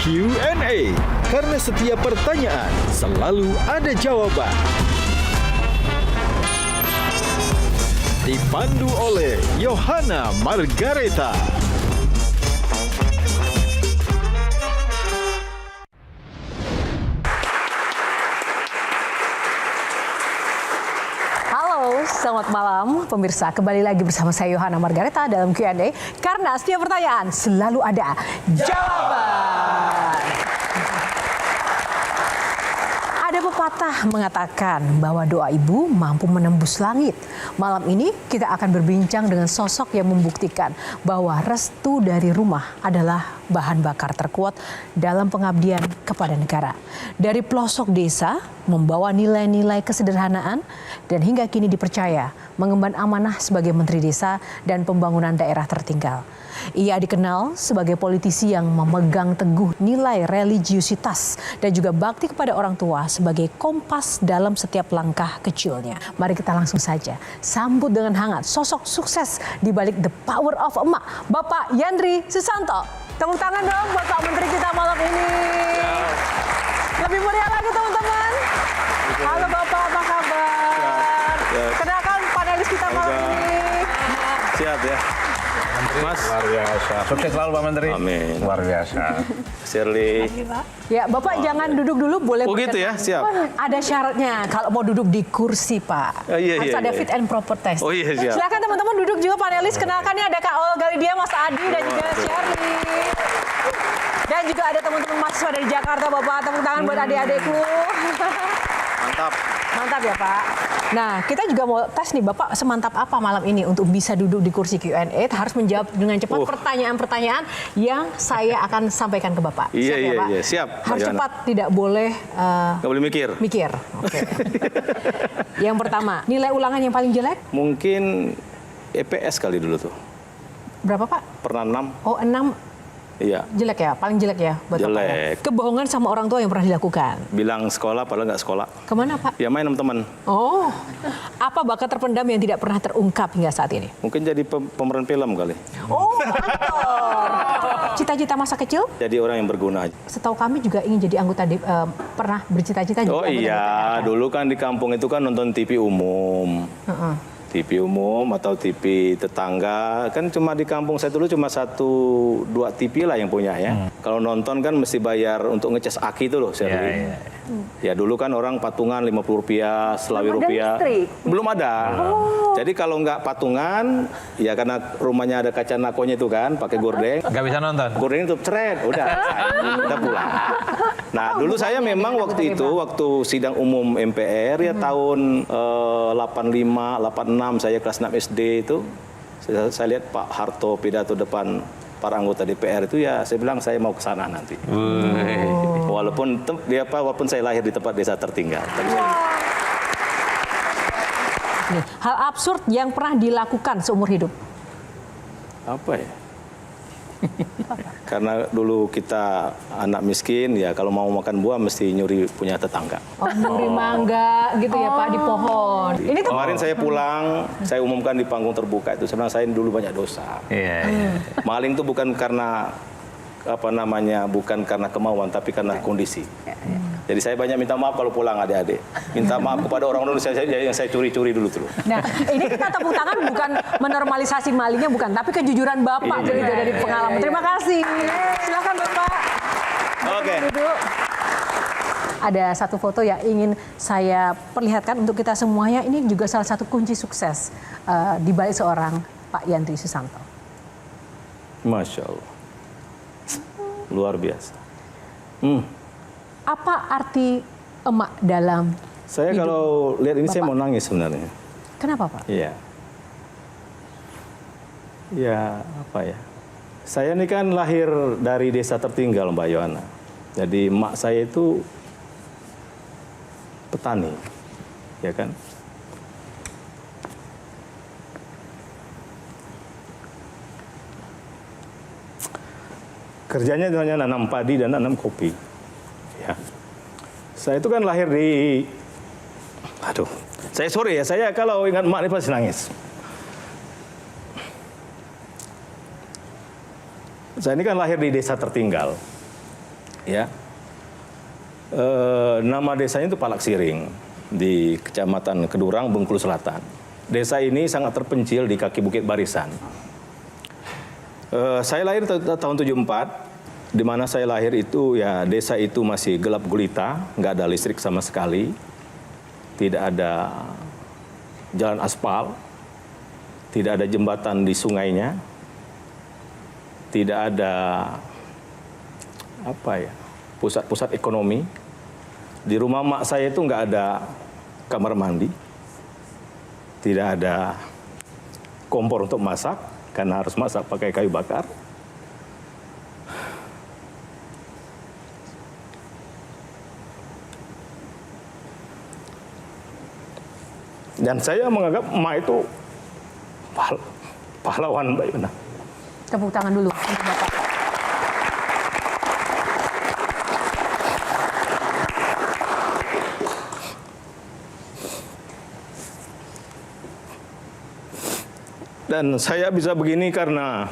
Q&A. Karena setiap pertanyaan selalu ada jawaban. Dipandu oleh Yohana Margareta. Halo, selamat malam pemirsa. Kembali lagi bersama saya Yohana Margareta dalam Q&A. Karena setiap pertanyaan selalu ada jawaban. Ada pepatah mengatakan bahwa doa ibu mampu menembus langit. Malam ini kita akan berbincang dengan sosok yang membuktikan bahwa restu dari rumah adalah bahan bakar terkuat dalam pengabdian kepada negara. Dari pelosok desa, membawa nilai-nilai kesederhanaan, dan hingga kini dipercaya mengemban amanah sebagai Menteri Desa dan Pembangunan Daerah Tertinggal. Ia dikenal sebagai politisi yang memegang teguh nilai religiusitas dan juga bakti kepada orang tua sebagai kompas dalam setiap langkah kecilnya. Mari kita langsung saja sambut dengan hangat sosok sukses di balik The Power of Emak, Bapak Yandri Susanto. Tepuk tangan dong buat Pak Menteri kita malam ini. Lebih meriah lagi teman-teman. Halo Bapak, apa kabar? Kenalkan panelis kita malam ini. Siap ya. Mas. Luar biasa. Sukses selalu Pak Menteri. Amin. Luar biasa. Shirley. Ya Bapak jangan duduk dulu, boleh. Oh gitu ya, siap. Ada syaratnya kalau mau duduk di kursi Pak. Harus ada fit and proper test. Oh iya siap. Silakan teman-teman duduk juga panelis. Kenalkan nih ada Kak Olga Lydia, Mas Adi dan juga Shirley. Dan juga ada teman-teman mahasiswa dari Jakarta, Bapak. Tepuk tangan buat adik-adikku. Mantap. Mantap ya Pak. Nah, kita juga mau tes nih Bapak semantap apa malam ini untuk bisa duduk di kursi Q&A. Harus menjawab dengan cepat pertanyaan-pertanyaan yang saya akan sampaikan ke Bapak. Iya, siap ya iya, Pak? iya. Siap. Harus Bagaimana? cepat, tidak boleh Nggak boleh mikir. mikir. Oke. Yang pertama, nilai ulangan yang paling jelek Mungkin EPS kali dulu tuh. berapa Pak? Pernah 6. Oh 6 Iya. jelek ya, paling jelek ya buat Bapak ya? Jelek. Kebohongan sama orang tua yang pernah dilakukan. Bilang sekolah padahal nggak sekolah. Kemana Pak? Ya main sama teman. Oh, apa bakat terpendam yang tidak pernah terungkap hingga saat ini? Mungkin jadi pemeran film kali. Oh, aktor. Cita-cita masa kecil? Jadi orang yang berguna aja. Setahu kami juga ingin jadi anggota pernah bercita-cita jadi Oh anggota iya, DPR. dulu kan di kampung itu kan nonton TV umum. Heeh. TV umum atau TV tetangga, kan cuma di kampung saya dulu cuma 1-2 TV lah yang punya ya. Kalau nonton kan mesti bayar untuk ngecas aki itu loh, saya beli. Ya dulu kan orang patungan Rp50, Selawi Belum ada rupiah. listrik? Belum ada. Jadi kalau nggak patungan, ya karena rumahnya ada kaca nakonya itu kan, pakai gorden. Nggak bisa nonton. Gorden itu ceret, udah pulang. Nah dulu saya memang waktu itu, waktu sidang umum MPR ya tahun 85, 86 saya kelas 6 SD itu, saya lihat Pak Harto pidato depan para anggota DPR itu ya saya bilang saya mau ke sana nanti. Walaupun saya lahir di tempat desa tertinggal. Nih, hal absurd yang pernah dilakukan seumur hidup. Apa ya? Karena dulu kita anak miskin ya kalau mau makan buah mesti nyuri punya tetangga. Oh, nyuri mangga gitu ya Pak di pohon. Ini tuh Kemarin saya pulang, saya umumkan di panggung terbuka itu sebenarnya saya dulu banyak dosa. Iya. Maling itu bukan karena bukan karena kemauan tapi karena kondisi. Jadi saya banyak minta maaf kalau pulang adik-adik. Minta maaf kepada orang-orang yang saya curi-curi dulu tuh. Nah, ini kita tepuk tangan bukan menormalisasi malingnya bukan, tapi kejujuran Bapak dari pengalaman. Terima kasih. Silakan Bapak. Oke. Duduk. Ada satu foto yang ingin saya perlihatkan untuk kita semuanya. Ini juga salah satu kunci sukses di balik seorang Pak Yandri Susanto. Masya Allah. Luar biasa. Apa arti emak dalam Saya hidup kalau lihat ini saya Bapak? mau nangis sebenarnya. Kenapa Pak? Iya. Ya apa ya? Saya ini kan lahir dari desa tertinggal Mbak Yohana. Jadi emak saya itu petani, ya kan? Kerjanya itu hanya nanam padi dan nanam kopi. Ya. Saya itu kan lahir di, saya kalau ingat emak ini pasti nangis. Saya ini kan lahir di desa tertinggal. ya. Nama desanya itu Palak Siring di Kecamatan Kedurang, Bengkulu Selatan. Desa ini sangat terpencil di kaki Bukit Barisan. Saya lahir tahun 74, di mana saya lahir itu ya desa itu masih gelap gulita, nggak ada listrik sama sekali, tidak ada jalan aspal, tidak ada jembatan di sungainya, tidak ada pusat-pusat ekonomi. Di rumah mak saya itu nggak ada kamar mandi, tidak ada kompor untuk masak karena harus masak pakai kayu bakar. Dan saya menganggap mak itu pahlawan, Mbak Yuna. Tepuk tangan dulu untuk Bapak. Dan saya bisa begini karena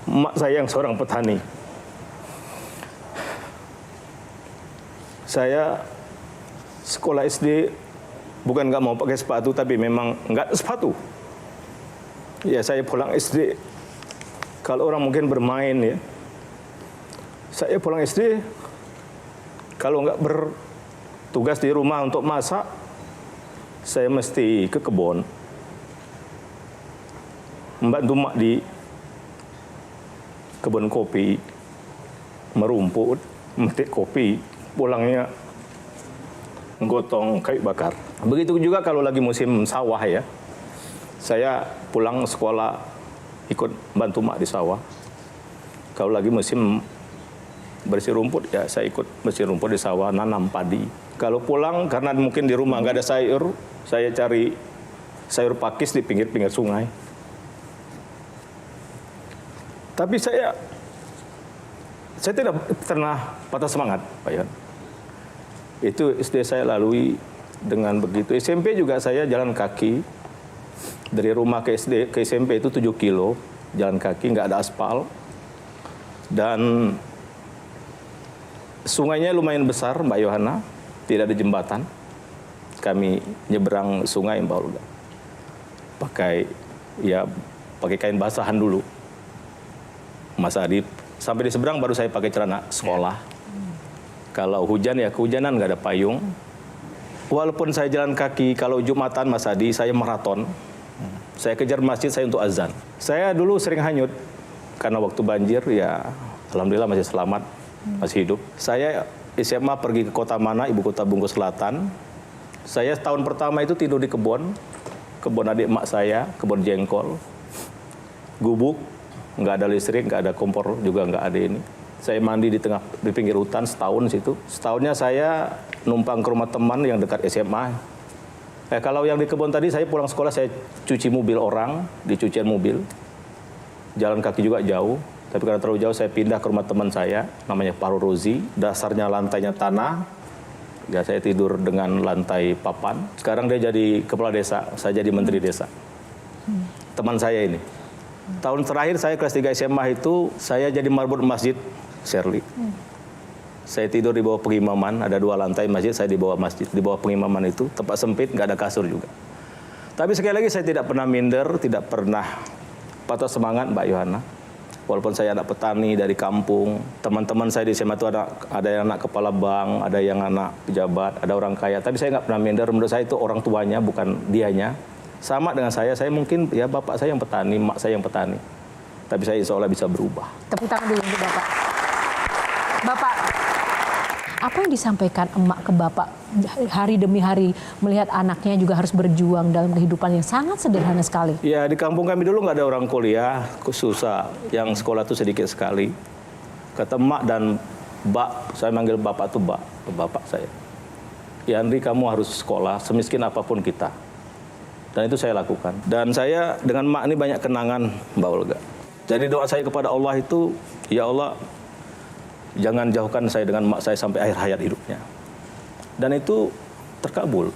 emak saya yang seorang petani. Saya sekolah SD bukan nggak mau pakai sepatu, tapi memang nggak ada sepatu. Ya saya pulang SD, kalau orang mungkin bermain ya. Saya pulang SD, kalau nggak bertugas di rumah untuk masak, saya mesti ke kebun. Membantu mak di kebun kopi, merumput, metik kopi, pulangnya menggotong kayu bakar. Begitu juga kalau lagi musim sawah ya, saya pulang sekolah ikut bantu mak di sawah. Kalau lagi musim bersih rumput ya saya ikut bersih rumput di sawah, nanam padi. Kalau pulang karena mungkin di rumah nggak ada sayur, saya cari sayur pakis di pinggir-pinggir sungai. Tapi saya tidak pernah patah semangat, Pak Yon. Itu SD saya lalui dengan begitu. SMP juga saya jalan kaki. Dari rumah ke SD ke SMP itu 7 kilo. Jalan kaki, nggak ada aspal. Dan sungainya lumayan besar, Mbak Yohana. Tidak ada jembatan. Kami nyeberang sungai, Mbak Olga. Pakai kain basahan dulu. Mas Adib, sampai di seberang baru saya pakai celana sekolah. Kalau hujan ya kehujanan, nggak ada payung. Walaupun saya jalan kaki, kalau Jumatan Mas Adi, saya maraton. Saya kejar masjid saya untuk azan. Saya dulu sering hanyut, karena waktu banjir ya alhamdulillah masih selamat, masih hidup. Saya SMA pergi ke kota mana, ibu kota Bengkulu Selatan. Saya tahun pertama itu tidur di kebun adik emak saya, kebun jengkol, gubuk. Nggak ada listrik, nggak ada kompor juga nggak ada ini. Saya mandi di pinggir hutan setahun situ. Setahunnya saya numpang ke rumah teman yang dekat SMA. Kalau yang di kebun tadi saya pulang sekolah saya cuci mobil orang di cucian mobil. Jalan kaki juga jauh, tapi karena terlalu jauh saya pindah ke rumah teman saya namanya Paru Rozi. Dasarnya lantainya tanah. Ya saya tidur dengan lantai papan. Sekarang dia jadi kepala desa, saya jadi menteri desa. Teman saya ini. Tahun terakhir saya kelas 3 SMA itu saya jadi marbot masjid Shirley. Saya tidur di bawah pengimaman, ada 2 lantai masjid, saya di bawah masjid, di bawah pengimaman itu tempat sempit, nggak ada kasur juga. Tapi sekali lagi saya tidak pernah minder, tidak pernah patah semangat, Mbak Yohana. Walaupun saya anak petani dari kampung, teman-teman saya di SMA itu ada yang anak kepala bank, ada yang anak pejabat, ada orang kaya. Tapi saya nggak pernah minder. Menurut saya itu orang tuanya, bukan dianya. Sama dengan saya mungkin ya bapak saya yang petani, mak saya yang petani. Tapi saya insya Allah bisa berubah. Tepuk tangan dulu untuk Bapak. Bapak, apa yang disampaikan emak ke Bapak hari demi hari melihat anaknya juga harus berjuang dalam kehidupan yang sangat sederhana sekali? Ya di kampung kami dulu nggak ada orang kuliah, susah. Yang sekolah tuh sedikit sekali. Kata emak dan Mbak, saya manggil bapak tuh bapak saya. Ya Andri, kamu harus sekolah semiskin apapun kita. Dan itu saya lakukan. Dan saya dengan mak ini banyak kenangan, Mbak Olga. Jadi doa saya kepada Allah itu, ya Allah, jangan jauhkan saya dengan mak saya sampai akhir hayat hidupnya. Dan itu terkabul.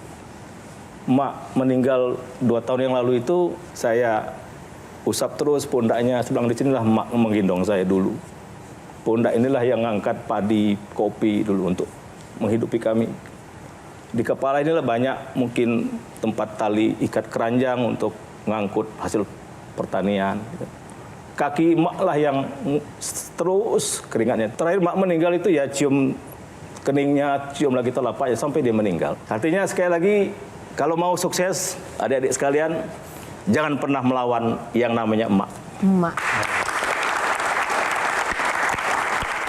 Mak meninggal 2 tahun yang lalu itu, saya usap terus pundaknya, sedang di sinilah mak menggendong saya dulu. pundak inilah yang ngangkat padi, kopi dulu untuk menghidupi kami. Di kepala inilah banyak mungkin tempat tali ikat keranjang untuk ngangkut hasil pertanian. Kaki emak lah yang terus keringatnya. Terakhir emak meninggal itu ya cium keningnya, cium lagi telapaknya sampai dia meninggal. Artinya sekali lagi, kalau mau sukses, adik-adik sekalian, jangan pernah melawan yang namanya emak. Emak.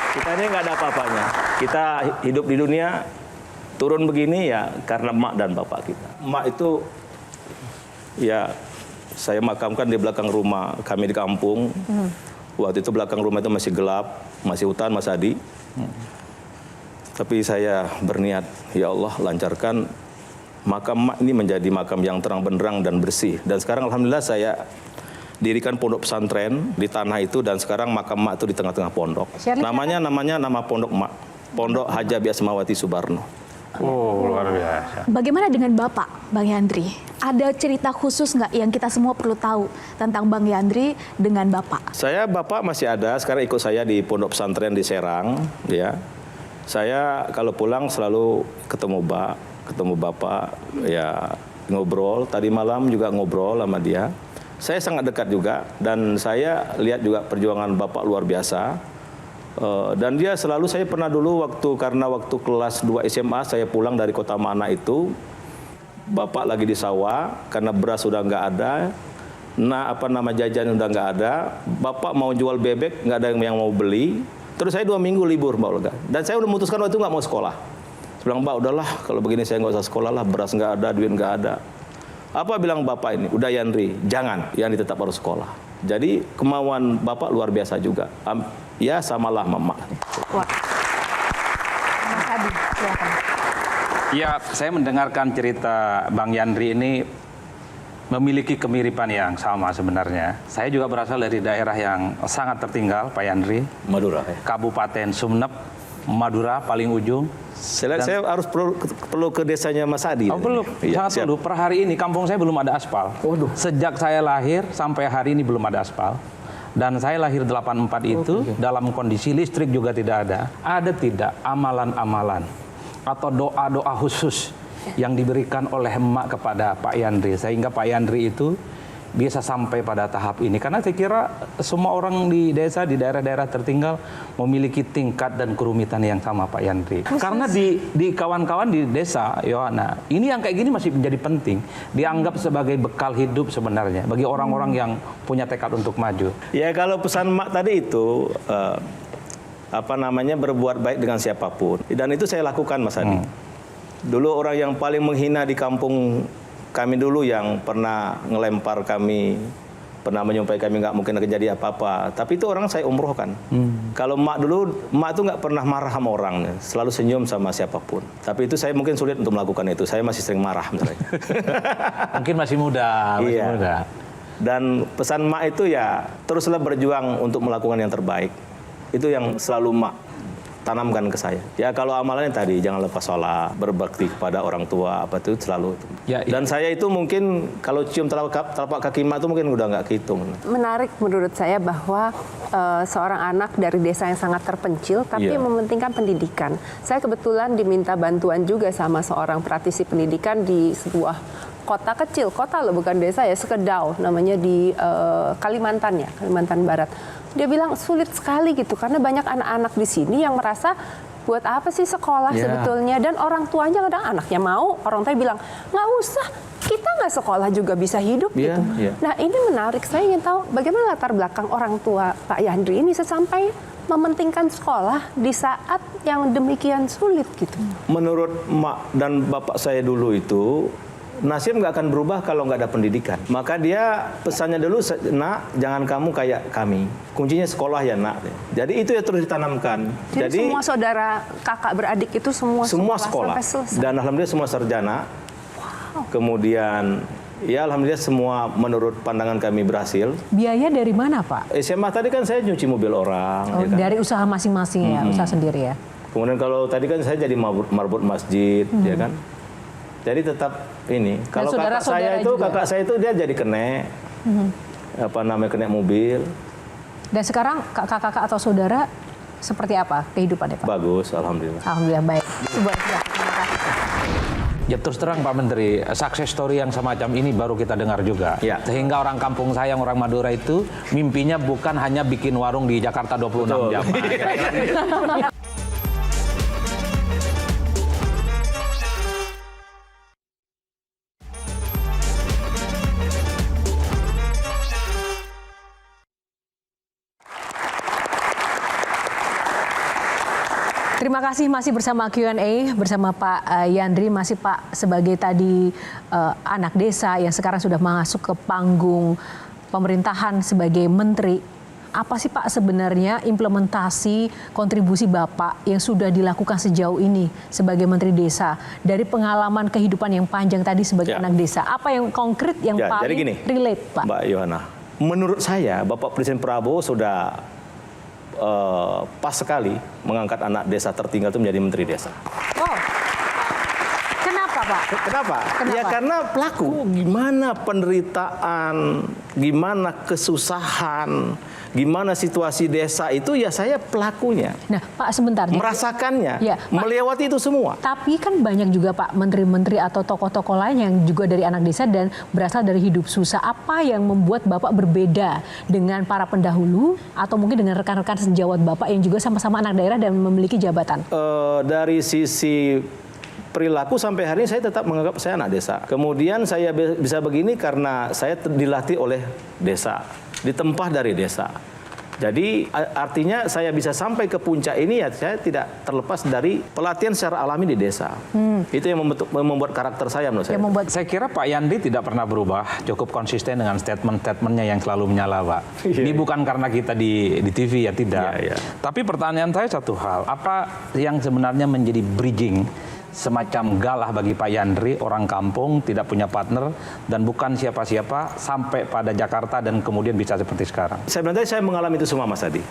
Kita ini nggak ada apa-apanya. Kita hidup di dunia, turun begini ya karena emak dan bapak kita. Emak itu ya saya makamkan di belakang rumah kami di kampung. Waktu itu belakang rumah itu masih gelap, masih hutan, Mas Adi. Tapi saya berniat, ya Allah lancarkan makam emak ini menjadi makam yang terang benderang dan bersih. Dan sekarang alhamdulillah saya dirikan pondok pesantren di tanah itu, dan sekarang makam emak itu di tengah-tengah pondok. Namanya nama pondok emak, Pondok Haja Biasmawati Subarno. Oh, luar biasa. Bagaimana dengan Bapak, Bang Yandri? Ada cerita khusus nggak yang kita semua perlu tahu tentang Bang Yandri dengan Bapak? Bapak masih ada, sekarang ikut saya di pondok pesantren di Serang, ya. Saya kalau pulang selalu ketemu Bapak, ya ngobrol. Tadi malam juga ngobrol sama dia. Saya sangat dekat juga, dan saya lihat juga perjuangan Bapak luar biasa. Dan dia selalu, saya pernah dulu karena waktu kelas 2 SMA saya pulang dari kota Mana itu, Bapak lagi di sawah karena beras sudah nggak ada, jajan udah nggak ada, Bapak mau jual bebek nggak ada yang mau beli. Terus saya 2 minggu libur, Mbak Olga, dan saya udah memutuskan waktu itu nggak mau sekolah. Saya bilang, Mbak udahlah kalau begini saya nggak usah sekolah lah, beras nggak ada, duit nggak ada. Apa bilang Bapak ini? Udah Yandri, jangan, Yandri tetap harus sekolah. Jadi kemauan Bapak luar biasa juga. Ya samalah Mama. Wah. Mas Adi, silakan. Ya, saya mendengarkan cerita Bang Yandri ini memiliki kemiripan yang sama sebenarnya. Saya juga berasal dari daerah yang sangat tertinggal, Pak Yandri. Madura. Kabupaten Sumeneb, Madura paling ujung. Saya harus perlu ke desanya Mas Adi. Oh, perlu, ya, sangat perlu. Per hari ini kampung saya belum ada aspal. Waduh. Sejak saya lahir sampai hari ini belum ada aspal. Dan saya lahir 84 itu dalam kondisi listrik juga tidak ada. Ada tidak amalan-amalan atau doa-doa khusus yang diberikan oleh emak kepada Pak Yandri, sehingga Pak Yandri itu bisa sampai pada tahap ini? Karena saya kira semua orang di desa, di daerah-daerah tertinggal memiliki tingkat dan kerumitan yang sama, Pak Yandri. Karena di kawan-kawan di desa, Yohana, ini yang kayak gini masih menjadi penting. Dianggap sebagai bekal hidup sebenarnya bagi orang-orang yang punya tekad untuk maju. Ya kalau pesan Mak tadi itu berbuat baik dengan siapapun. Dan itu saya lakukan, Mas Adi. Dulu orang yang paling menghina di kampung kami dulu yang pernah ngelempar kami, pernah menyumpahi kami nggak mungkin terjadi apa-apa. Tapi itu orang saya umrohkan. Kalau Mak tuh nggak pernah marah sama orang, selalu senyum sama siapapun. Tapi itu saya mungkin sulit untuk melakukan itu. Saya masih sering marah misalnya. Mungkin masih muda, muda. Dan pesan Mak itu ya teruslah berjuang untuk melakukan yang terbaik. Itu yang selalu Mak tanamkan ke saya. Ya kalau amalannya tadi jangan lepas sholat, berbakti kepada orang tua, apa itu selalu. Ya, dan saya itu mungkin kalau cium telapak kaki Mak itu mungkin udah nggak kehitung. Menarik menurut saya bahwa seorang anak dari desa yang sangat terpencil tapi mementingkan pendidikan. Saya kebetulan diminta bantuan juga sama seorang praktisi pendidikan di sebuah kota kecil, kota loh bukan desa ya, Sekedau namanya di Kalimantan ya, Kalimantan Barat. Dia bilang sulit sekali gitu karena banyak anak-anak di sini yang merasa buat apa sih sekolah sebetulnya, dan orang tuanya kadang anaknya mau, orang tua bilang nggak usah, kita nggak sekolah juga bisa hidup gitu. Nah ini menarik, saya ingin tahu bagaimana latar belakang orang tua Pak Yandri ini sampai mementingkan sekolah di saat yang demikian sulit gitu. Menurut Mak dan Bapak saya dulu itu, nasib nggak akan berubah kalau nggak ada pendidikan. Maka dia pesannya dulu, Nak, jangan kamu kayak kami. Kuncinya sekolah ya, Nak. Jadi itu ya terus ditanamkan. Jadi semua saudara, kakak, beradik itu semua sekolah. Sampai selesai. Dan alhamdulillah semua sarjana. Wow. Kemudian ya alhamdulillah semua menurut pandangan kami berhasil. Biaya dari mana, Pak? SMA tadi kan saya nyuci mobil orang. Oh, ya kan? Dari usaha masing-masing ya, usaha sendiri ya. Kemudian kalau tadi kan saya jadi marbot masjid, ya kan. Jadi tetap ini. Kalau kakak saya itu dia jadi kene, kene mobil. Dan sekarang kakak-kakak atau saudara seperti apa kehidupannya Pak? Bagus, alhamdulillah. Alhamdulillah baik. Sebuah terima kasih. Ya terus terang Pak Menteri, success story yang semacam ini baru kita dengar juga. Ya. Sehingga orang kampung saya, orang Madura itu mimpinya bukan hanya bikin warung di Jakarta 26 jam. Terima kasih masih bersama Q&A bersama Pak Yandri, masih Pak sebagai tadi anak desa yang sekarang sudah masuk ke panggung pemerintahan sebagai menteri. Apa sih Pak sebenarnya implementasi kontribusi Bapak yang sudah dilakukan sejauh ini sebagai menteri desa dari pengalaman kehidupan yang panjang tadi sebagai anak desa? Apa yang konkret yang paling jadi gini, relate Pak? Mbak Yohana, menurut saya Bapak Presiden Prabowo sudah pas sekali mengangkat anak desa tertinggal itu menjadi menteri desa. Oh, kenapa Pak? Kenapa? Ya karena pelaku. Gimana penderitaan, gimana kesusahan, gimana situasi desa itu ya saya pelakunya. Nah Pak sebentar. Merasakannya, ya, Pak, melewati itu semua. Tapi kan banyak juga Pak menteri-menteri atau tokoh-tokoh lain yang juga dari anak desa dan berasal dari hidup susah. Apa yang membuat Bapak berbeda dengan para pendahulu atau mungkin dengan rekan-rekan sejawat Bapak yang juga sama-sama anak daerah dan memiliki jabatan? Dari sisi perilaku sampai hari ini saya tetap menganggap saya anak desa. Kemudian saya bisa begini karena saya dilatih oleh desa, ditempah dari desa. Jadi artinya saya bisa sampai ke puncak ini ya saya tidak terlepas dari pelatihan secara alami di desa. Itu yang membuat karakter saya menurut saya. Saya kira Pak Yandri tidak pernah berubah, cukup konsisten dengan statement-statementnya yang selalu menyala Pak. Ini bukan karena kita di TV ya, tidak. Tapi pertanyaan saya satu hal, apa yang sebenarnya menjadi bridging semacam galah bagi Pak Yandri, orang kampung, tidak punya partner, dan bukan siapa-siapa, sampai pada Jakarta dan kemudian bisa seperti sekarang? Sebenarnya saya mengalami itu semua Mas Adi.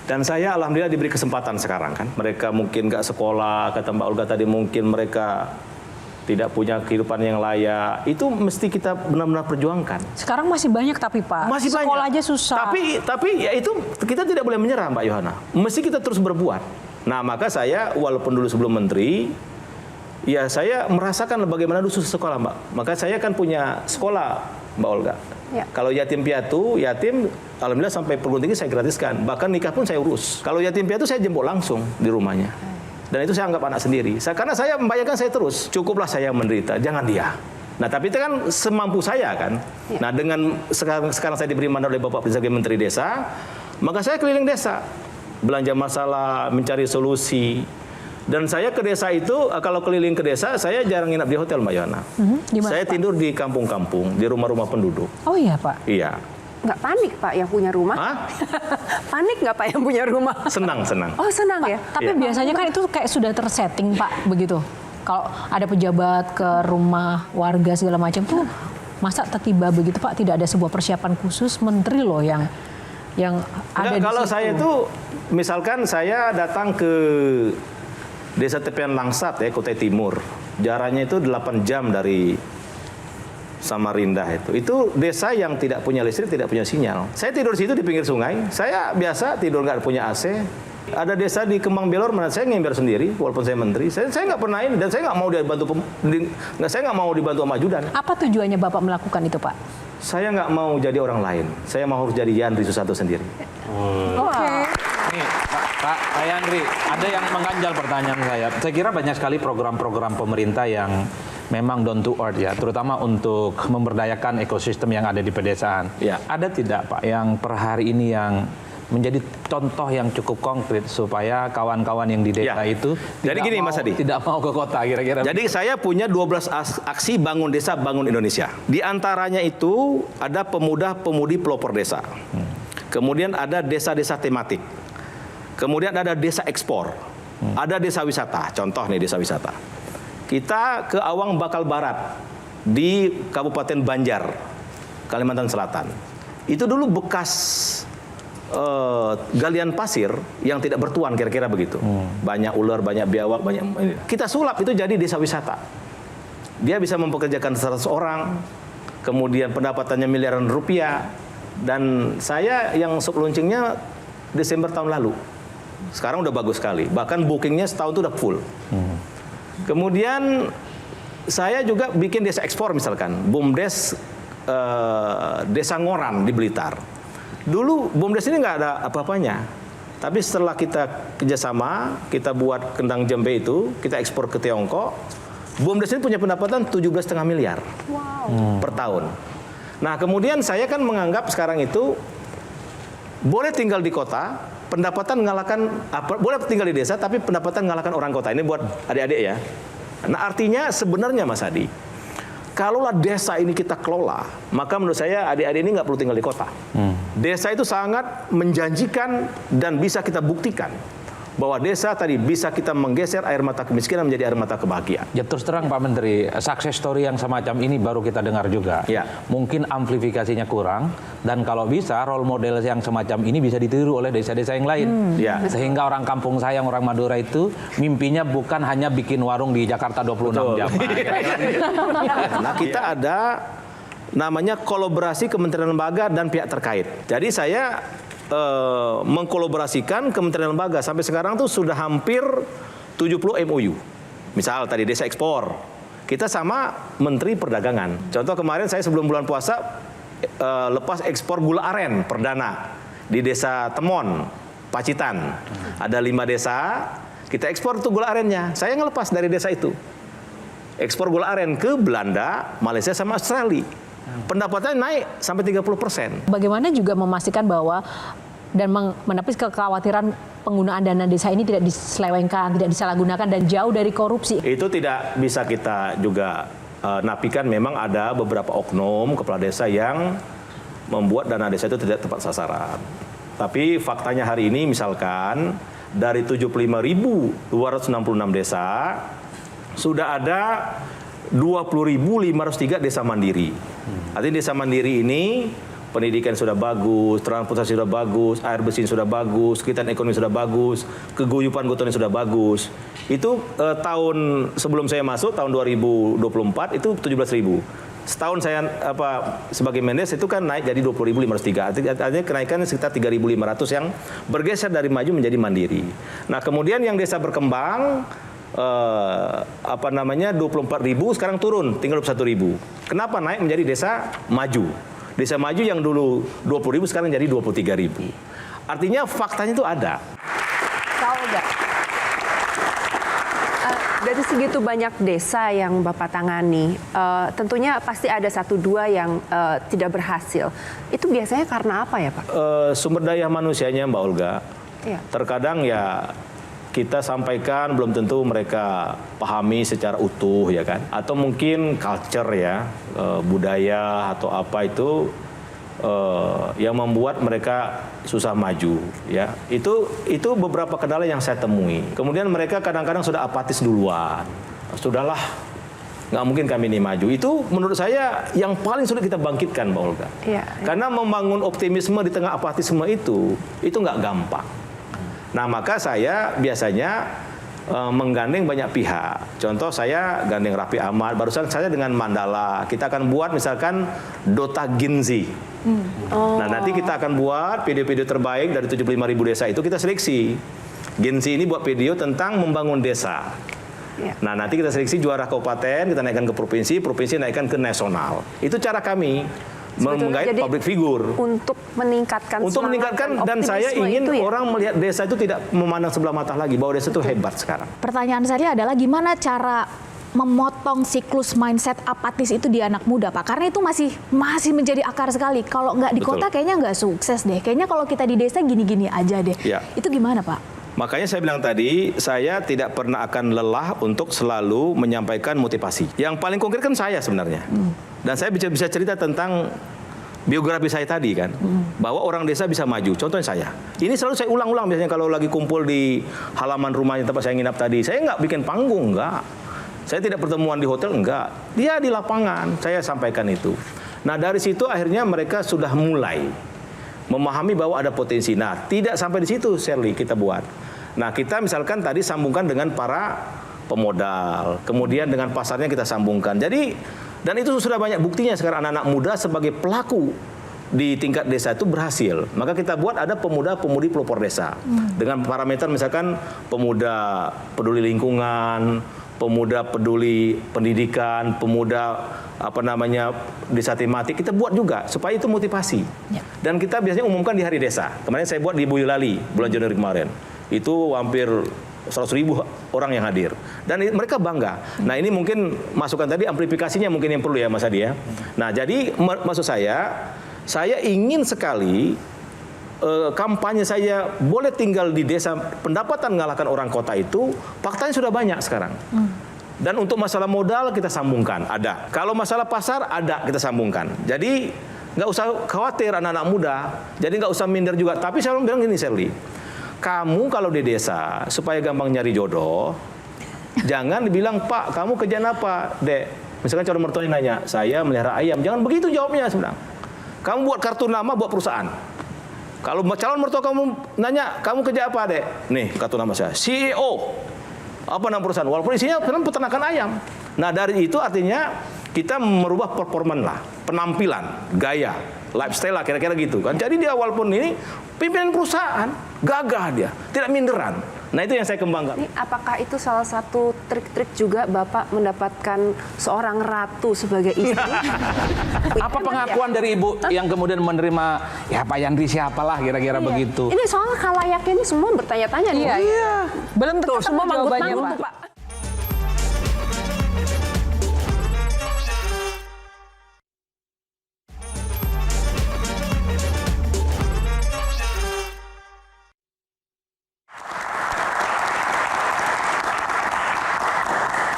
Dan saya alhamdulillah diberi kesempatan sekarang kan. Mereka mungkin nggak sekolah, kata Mbak Olga tadi mungkin mereka tidak punya kehidupan yang layak. Itu mesti kita benar-benar perjuangkan. Sekarang masih banyak tapi Pak, masih sekolah banyak. aja susah. Tapi ya itu kita tidak boleh menyerah Mbak Yohana. Mesti kita terus berbuat. Nah, maka saya walaupun dulu sebelum menteri, ya saya merasakan bagaimana dulu susah sekolah, Mbak. Maka saya kan punya sekolah, Mbak Olga. Ya. Kalau yatim piatu, alhamdulillah sampai perguruan tinggi saya gratiskan. Bahkan nikah pun saya urus. Kalau yatim piatu saya jemput langsung di rumahnya. Dan itu saya anggap anak sendiri. Karena saya membayangkan saya terus, cukuplah saya menderita, jangan dia. Nah, tapi itu kan semampu saya kan. Ya. Nah, dengan sekarang saya diberi mandat oleh Bapak sebagai Menteri Desa, maka saya keliling desa. Belanja masalah, mencari solusi. Dan saya ke desa itu, kalau keliling ke desa, saya jarang nginap di hotel, Mbak Yohana. Saya tidur di kampung-kampung, di rumah-rumah penduduk. Oh iya Pak? Iya. Nggak panik Pak yang punya rumah? Hah? Panik nggak Pak yang punya rumah? Senang. Oh senang ya? Tapi biasanya kan itu kayak sudah tersetting Pak, begitu. Kalau ada pejabat ke rumah warga segala macam tuh, masa tiba begitu Pak, tidak ada sebuah persiapan khusus, menteri loh yang ada di kalau situ. saya itu, misalkan saya datang ke Desa Tepian Langsat ya, Kutai Timur. Jaraknya itu 8 jam dari Samarinda itu. Itu desa yang tidak punya listrik, tidak punya sinyal. Saya tidur di situ di pinggir sungai. Saya biasa tidur nggak punya AC. Ada desa di Kembang Belor, mana saya ngember sendiri, walaupun saya menteri. Saya nggak pernah ini dan saya nggak mau dibantu sama ajudan. Apa tujuannya Bapak melakukan itu Pak? Saya nggak mau jadi orang lain. Saya mau harus jadi Yandri Susanto sendiri. Oke. Nih, Pak Yandri, ada yang mengganjal pertanyaan saya. Saya kira banyak sekali program-program pemerintah yang memang down to earth ya, terutama untuk memberdayakan ekosistem yang ada di pedesaan. Ya. Ada tidak Pak yang per hari ini yang menjadi contoh yang cukup konkret supaya kawan-kawan yang di desa itu jadi gini, Mas Adi, tidak mau ke kota kira-kira. Jadi saya punya 12 aksi bangun desa, bangun Indonesia. Di antaranya itu ada pemuda-pemudi pelopor desa. Kemudian ada desa-desa tematik. Kemudian ada desa ekspor. Ada desa wisata. Contoh nih desa wisata. Kita ke Awang Bakal Barat di Kabupaten Banjar, Kalimantan Selatan. Itu dulu bekas galian pasir yang tidak bertuan, kira-kira begitu. Banyak ular, banyak biawak, banyak. Kita sulap itu jadi desa wisata. Dia bisa mempekerjakan 100 orang, kemudian pendapatannya miliaran rupiah. Dan saya yang launchingnya Desember tahun lalu. Sekarang udah bagus sekali. Bahkan bookingnya setahun itu udah full. Kemudian saya juga bikin desa ekspor misalkan, BUMDes Desa Ngoran di Blitar. Dulu BUMDes ini nggak ada apa-apanya. Tapi setelah kita kerjasama, kita buat kendang jembe itu, kita ekspor ke Tiongkok, BUMDes ini punya pendapatan 17,5 miliar per tahun. Nah kemudian saya kan menganggap sekarang itu boleh tinggal di kota, pendapatan mengalahkan, boleh tinggal di desa, tapi pendapatan mengalahkan orang kota. Ini buat adik-adik ya. Nah artinya sebenarnya Mas Adi, kalaulah desa ini kita kelola, maka menurut saya adik-adik ini nggak perlu tinggal di kota. Desa itu sangat menjanjikan dan bisa kita buktikan bahwa desa tadi bisa kita menggeser air mata kemiskinan menjadi air mata kebahagiaan. Ya terus terang Pak Menteri, success story yang semacam ini baru kita dengar juga. Ya. Mungkin amplifikasinya kurang, dan kalau bisa role model yang semacam ini bisa ditiru oleh desa-desa yang lain. Ya. Sehingga orang kampung saya, orang Madura itu mimpinya bukan hanya bikin warung di Jakarta 26 jam. Nah kita ada namanya kolaborasi kementerian lembaga dan pihak terkait. Jadi saya mengkolaborasikan kementerian lembaga sampai sekarang tuh sudah hampir 70 MOU. Misal tadi desa ekspor, kita sama Menteri Perdagangan. Contoh kemarin saya sebelum bulan puasa lepas ekspor gula aren perdana di desa Temon, Pacitan. Ada 5 desa, kita ekspor tuh gula arennya. Saya ngelepas dari desa itu. Ekspor gula aren ke Belanda, Malaysia sama Australia. Pendapatannya naik sampai 30%. Bagaimana juga memastikan bahwa dan menepis kekhawatiran penggunaan dana desa ini tidak diselewengkan, tidak disalahgunakan dan jauh dari korupsi. Itu tidak bisa kita juga nafikan. Memang ada beberapa oknum kepala desa yang membuat dana desa itu tidak tepat sasaran. Tapi faktanya hari ini misalkan dari 75.266 desa sudah ada 20.503 desa mandiri. Artinya desa mandiri ini pendidikan sudah bagus, transportasi sudah bagus, air bersih sudah bagus, kegiatan ekonomi sudah bagus, keguyupan gotong sudah bagus. Itu tahun sebelum saya masuk tahun 2024 itu 17.000. Setahun saya sebagai Mendes itu kan naik jadi 20.503. Artinya kenaikan sekitar 3.500 yang bergeser dari maju menjadi mandiri. Nah, kemudian yang desa berkembang 24.000 sekarang turun tinggal 21.000. Kenapa naik menjadi desa maju? Desa maju yang dulu 20.000 sekarang jadi 23.000. Artinya faktanya itu ada. Dari segitu banyak desa yang Bapak tangani, tentunya pasti ada 1-2 yang tidak berhasil. Itu biasanya karena apa ya Pak? Sumber daya manusianya Mbak Olga. Iya. Terkadang ya kita sampaikan belum tentu mereka pahami secara utuh ya kan, atau mungkin culture ya, budaya atau apa itu yang membuat mereka susah maju ya. Itu beberapa kendala yang saya temui. Kemudian mereka kadang-kadang sudah apatis duluan. Sudahlah, nggak mungkin kami ini maju. Itu menurut saya yang paling sulit kita bangkitkan Mbak Olga. Iya. Karena membangun optimisme di tengah apatisme itu nggak gampang. Nah, maka saya biasanya menggandeng banyak pihak. Contoh saya gandeng Raffi Ahmad, barusan saya dengan Mandala. Kita akan buat misalkan Dota Ginzi. Nah, nanti kita akan buat video-video terbaik dari 75.000 desa itu kita seleksi. Ginzi ini buat video tentang membangun desa. Ya. Nah, nanti kita seleksi juara kabupaten, kita naikkan ke provinsi, provinsi naikkan ke nasional. Itu cara kami menggait public figure untuk meningkatkan dan saya ingin orang melihat desa itu tidak memandang sebelah mata lagi bahwa desa itu hebat sekarang. Pertanyaan saya adalah gimana cara memotong siklus mindset apatis itu di anak muda Pak? Karena itu masih menjadi akar sekali. Kalau nggak di kota kayaknya nggak sukses deh. Kayaknya kalau kita di desa gini-gini aja deh. Ya. Itu gimana Pak? Makanya saya bilang tadi, saya tidak pernah akan lelah untuk selalu menyampaikan motivasi. Yang paling konkret kan saya sebenarnya. Dan saya bisa cerita tentang biografi saya tadi kan. Bahwa orang desa bisa maju. Contohnya saya. Ini selalu saya ulang-ulang biasanya kalau lagi kumpul di halaman rumahnya tempat saya nginap tadi. Saya nggak bikin panggung, enggak. Saya tidak pertemuan di hotel, enggak. Dia di lapangan, saya sampaikan itu. Nah dari situ akhirnya mereka sudah mulai memahami bahwa ada potensi. Nah tidak sampai di situ Shirley kita buat. Nah kita misalkan tadi sambungkan dengan para pemodal, kemudian dengan pasarnya kita sambungkan. Jadi dan itu sudah banyak buktinya sekarang anak-anak muda sebagai pelaku di tingkat desa itu berhasil. Maka kita buat ada pemuda-pemudi pelopor desa. Dengan parameter misalkan pemuda peduli lingkungan, pemuda peduli pendidikan, pemuda desa tematik, kita buat juga supaya itu motivasi. Dan kita biasanya umumkan di hari desa. Kemarin saya buat di Boyolali bulan Januari kemarin. Itu hampir 100.000 orang yang hadir. Dan mereka bangga. Nah ini mungkin masukan tadi amplifikasinya mungkin yang perlu ya Mas Adi ya. Nah jadi maksud saya ingin sekali kampanye saya boleh tinggal di desa, pendapatan mengalahkan orang kota itu, faktanya sudah banyak sekarang. Dan untuk masalah modal kita sambungkan, ada. Kalau masalah pasar, ada, kita sambungkan. Jadi nggak usah khawatir anak-anak muda, jadi nggak usah minder juga. Tapi saya bilang gini, Sherly, kamu kalau di desa, supaya gampang nyari jodoh, jangan dibilang, Pak, kamu kerjaan apa, Dek? Misalkan calon mertuanya nanya, saya melihara ayam. Jangan begitu jawabnya, sebenarnya. Kamu buat kartu nama, buat perusahaan. Kalau calon mertua kamu nanya, kamu kerja apa, Dek? Nih, kartu nama saya, CEO. Apa nama perusahaan? Walaupun isinya peternakan ayam. Nah, dari itu artinya kita merubah performan lah, penampilan, gaya, lifestyle lah, kira-kira gitu kan. Jadi dia walaupun ini pimpinan perusahaan, gagah dia, tidak minderan. Nah, itu yang saya kembangkan. Ini apakah itu salah satu trik-trik juga Bapak mendapatkan seorang ratu sebagai istri? Apa pengakuan dari Ibu yang kemudian menerima, ya Pak Yandri siapalah kira-kira begitu? Ini soal kalayaknya ini semua bertanya-tanya nih. Iya. Belum tentu Semua jawabannya, manggut-manggut Pak. tuh, Pak.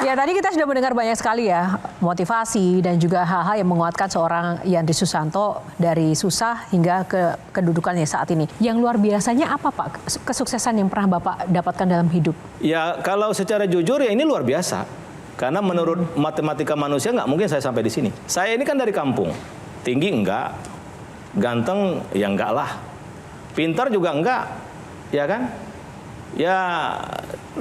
Ya, tadi kita sudah mendengar banyak sekali ya motivasi dan juga hal-hal yang menguatkan seorang Yandri Susanto dari susah hingga ke kedudukannya saat ini. Yang luar biasanya apa, Pak, kesuksesan yang pernah Bapak dapatkan dalam hidup? Ya, kalau secara jujur ya ini luar biasa. Karena menurut matematika manusia nggak mungkin saya sampai di sini. Saya ini kan dari kampung. Tinggi enggak, ganteng ya enggak lah. Pintar juga enggak, ya kan? Ya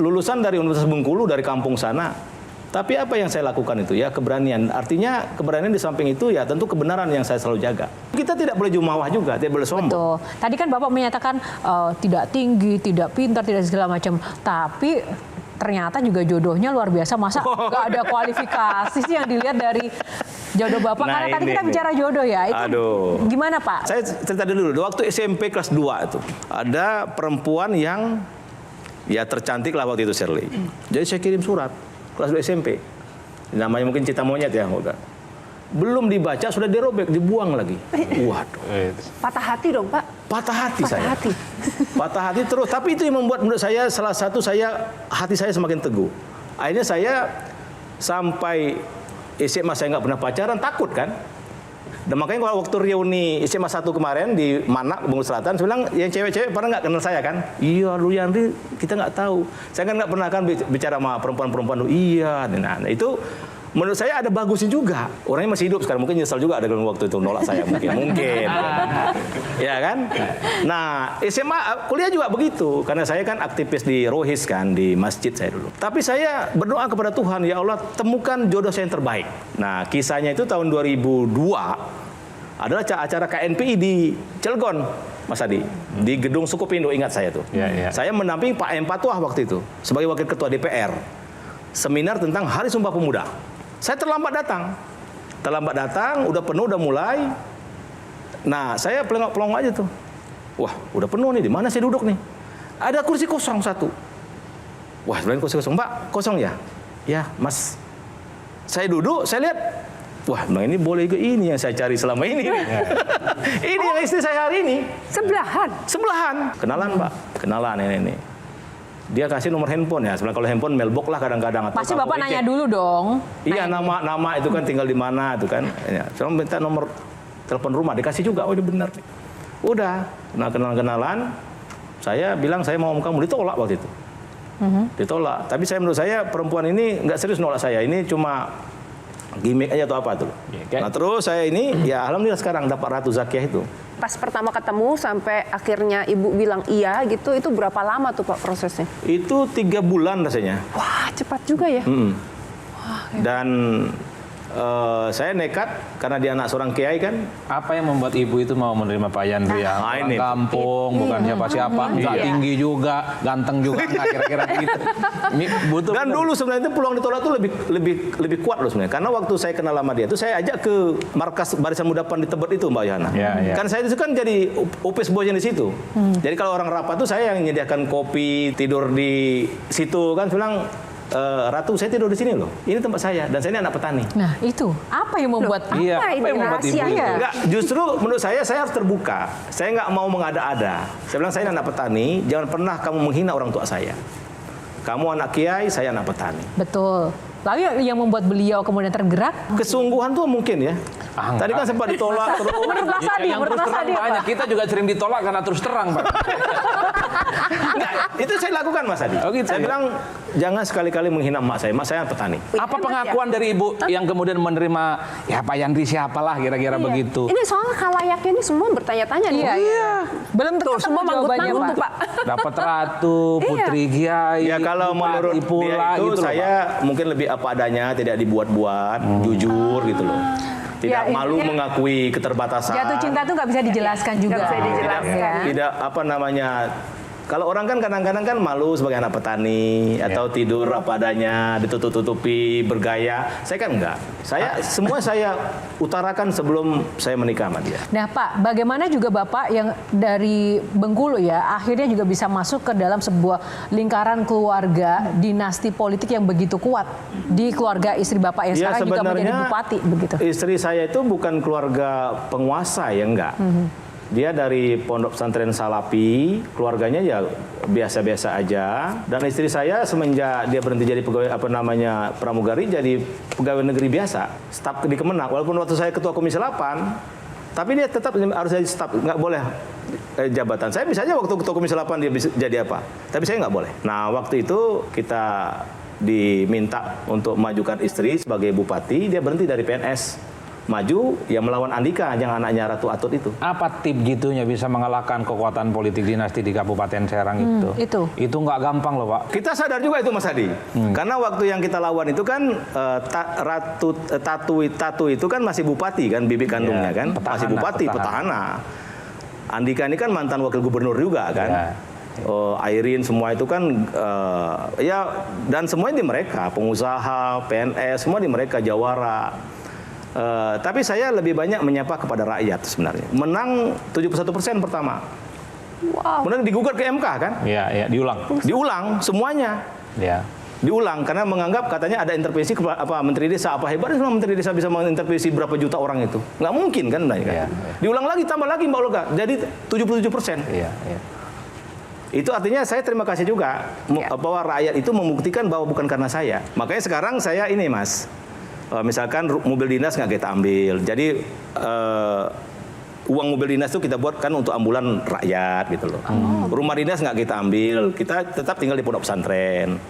lulusan dari Universitas Bengkulu dari kampung sana. Tapi apa yang saya lakukan itu ya keberanian. Artinya keberanian di samping itu ya tentu kebenaran yang saya selalu jaga. Kita tidak boleh jumawah juga, tidak boleh sombong. Betul. Tadi kan Bapak menyatakan tidak tinggi, tidak pintar, tidak segala macam. Tapi ternyata juga jodohnya luar biasa. Masa nggak ada kualifikasi sih yang dilihat dari jodoh Bapak? Nah, karena tadi ini kita bicara jodoh ya. Itu aduh. Gimana, Pak? Saya cerita dulu. Waktu SMP kelas 2 itu ada perempuan yang ya tercantik lah waktu itu, Sherly. Jadi saya kirim surat kelas 2 SMP. Namanya mungkin Cinta Monyet ya. Belum dibaca sudah dirobek, dibuang lagi. Waduh. Patah hati dong, Pak. Patah hati Patah saya. hati. Patah hati terus. Tapi itu yang membuat menurut saya salah satu hati saya semakin teguh. Akhirnya saya sampai SMA saya nggak pernah pacaran, takut kan. Dan makanya kalau waktu reuni SMA 1 kemarin di Manak, Bengkulu Selatan, saya bilang yang cewek-cewek pernah nggak kenal saya kan? Iya, lu Yandri kita nggak tahu. Saya kan nggak pernah kan bicara sama perempuan-perempuan. Iya, nah itu menurut saya ada bagusnya juga. Orangnya masih hidup sekarang, mungkin nyesal juga ada waktu itu nolak saya mungkin. Ya kan? Nah, SMA kuliah juga begitu karena saya kan aktivis di Rohis kan, di masjid saya dulu. Tapi saya berdoa kepada Tuhan, ya Allah, temukan jodoh saya yang terbaik. Nah, kisahnya itu tahun 2002 adalah acara KNPI di Cilegon, Mas Adi, di gedung Sukupindo, ingat saya tuh. Saya mendampingi Pak M. Patuah waktu itu sebagai wakil ketua DPR. Seminar tentang Hari Sumpah Pemuda. Saya terlambat datang, udah penuh, udah mulai. Nah, saya pelongok-pelongok aja tuh. Wah, udah penuh nih, di mana saya duduk nih? Ada kursi kosong satu. Wah, sebenarnya kursi kosong, Mbak, kosong ya? Ya, Mas. Saya duduk, saya lihat. Wah, nah ini boleh juga, ini yang saya cari selama ini. Ini yang istri saya hari ini. Sebelahan. Kenalan, Mbak. Kenalan ini. Dia kasih nomor handphone ya. Sebenarnya kalau handphone mailbox lah kadang-kadang. Pasti Bapak nanya dulu dong. Iya, nama itu kan tinggal di mana itu kan. Saya minta nomor telepon rumah, dikasih juga. Oh, ini benar. Udah, kenalan. Saya bilang saya mau kamu, ditolak waktu itu. Ditolak. Tapi menurut saya perempuan ini nggak serius nolak saya. Ini cuma gimmick aja atau apa tuh. Nah, terus saya ini ya alhamdulillah sekarang dapat Ratu Zakiah itu. Pas pertama ketemu sampai akhirnya Ibu bilang iya gitu, itu berapa lama tuh Pak prosesnya? Itu 3 bulan rasanya. Wah, cepat juga ya. Dan saya nekat karena dia anak seorang kiai kan. Apa yang membuat ibu itu mau menerima Pak Yandri ya? Nah, Orang ini. kampung, bukan siapa-siapa, nggak Iya. tinggi juga, ganteng juga, nggak kira-kira gitu. Butuh Dan dulu sebenarnya itu peluang ditolak itu lebih kuat loh sebenarnya. Karena waktu saya kenal sama dia itu saya ajak ke markas Barisan Muda PAN di Tebet itu Mbak Yana. Ya. Kan saya itu kan jadi upis bosnya di situ. Jadi kalau orang rapat tuh saya yang menyediakan kopi, tidur di situ kan bilang Ratu, saya tidur di sini loh. Ini tempat saya dan saya ini anak petani. Nah itu apa yang membuat Iya, Apa apa ini yang membuat ibu rahasianya? itu? Enggak, justru menurut saya harus terbuka. Saya nggak mau mengada-ada. Saya bilang saya ini anak petani, jangan pernah kamu menghina orang tua saya. Kamu anak kiai, saya anak petani. betul? Lalu yang membuat beliau kemudian tergerak? Kesungguhan tuh mungkin ya. Tadi kan sempat ditolak terus. Menurut Mas Adi, Yang menurut terus Mas terang Adi apa? banyak. Kita juga sering ditolak karena terus terang, Pak. Enggak, itu saya lakukan Mas Adi. Oh, gitu Saya ya? bilang jangan sekali-kali menghina emak saya petani. Apa pengakuan dari ibu yang kemudian menerima, ya Pak Yandri siapalah kira-kira Iya. begitu? Ini soalnya khalayaknya ini semua bertanya-tanya nih. Iya. Belum Tuh, ketemu semua jawabannya, manggut-manggut Pak. tuh, Pak. Dapat ratu, putri kiai, Ya kalau bupati menurut pula, dia itu gitu loh, saya mungkin lebih apa adanya, tidak dibuat-buat, jujur gitu loh. Tidak Ya, malu intinya mengakui keterbatasan. Jatuh cinta tuh nggak bisa dijelaskan juga. Nggak bisa dijelaskan. Ya. Tidak apa namanya. Kalau orang kan kadang-kadang kan malu sebagai anak petani atau tidur apa adanya, ditutup-tutupi, bergaya. Saya kan enggak. Semua saya utarakan sebelum saya menikah sama dia. Nah Pak, bagaimana juga Bapak yang dari Bengkulu ya, akhirnya juga bisa masuk ke dalam sebuah lingkaran keluarga dinasti politik yang begitu kuat di keluarga istri Bapak yang Ya, sekarang juga menjadi sebenarnya bupati begitu. Istri saya itu bukan keluarga penguasa ya enggak. Dia dari Pondok Pesantren Salapi, keluarganya ya biasa-biasa aja. Dan istri saya semenjak dia berhenti jadi pegawai pramugari jadi pegawai negeri biasa, staf di Kemenak. Walaupun waktu saya ketua Komisi 8, tapi dia tetap harus jadi staf, nggak boleh jabatan. Saya bisa aja waktu ketua Komisi 8 dia bisa jadi apa, tapi saya nggak boleh. Nah waktu itu kita diminta untuk majukan istri sebagai bupati, dia berhenti dari PNS. Maju yang melawan Andika yang anaknya Ratu Atut itu. Apa tip gitunya bisa mengalahkan kekuatan politik dinasti di Kabupaten Serang itu? itu. Nggak gampang loh, Pak. Kita sadar juga itu Mas Adi. Karena waktu yang kita lawan itu kan Ratu Tatu itu kan masih bupati kan, bibit kandungnya kan, petahana, masih bupati, petahana. Andika ini kan mantan wakil gubernur juga kan. Ya. Airin semua itu kan ya, dan semua di mereka, pengusaha, PNS, semua di mereka, Jawara. Tapi saya lebih banyak menyapa kepada rakyat sebenarnya. Menang 71% pertama. Wow. Kemudian digugat ke MK kan? Iya, diulang. Diulang semuanya. Ya. Diulang karena menganggap katanya ada intervensi menteri desa. Apa hebatnya semua menteri desa bisa mengintervensi berapa juta orang itu? Nggak mungkin kan? Iya. Diulang lagi, tambah lagi Mbak Olga. Jadi 77%. Iya. Itu artinya saya terima kasih juga bahwa rakyat itu membuktikan bahwa bukan karena saya. Makanya sekarang saya ini Mas. Misalkan mobil dinas nggak kita ambil, jadi uang mobil dinas itu kita buat kan untuk ambulan rakyat gitu loh. Rumah dinas nggak kita ambil, kita tetap tinggal di pondok pesantren.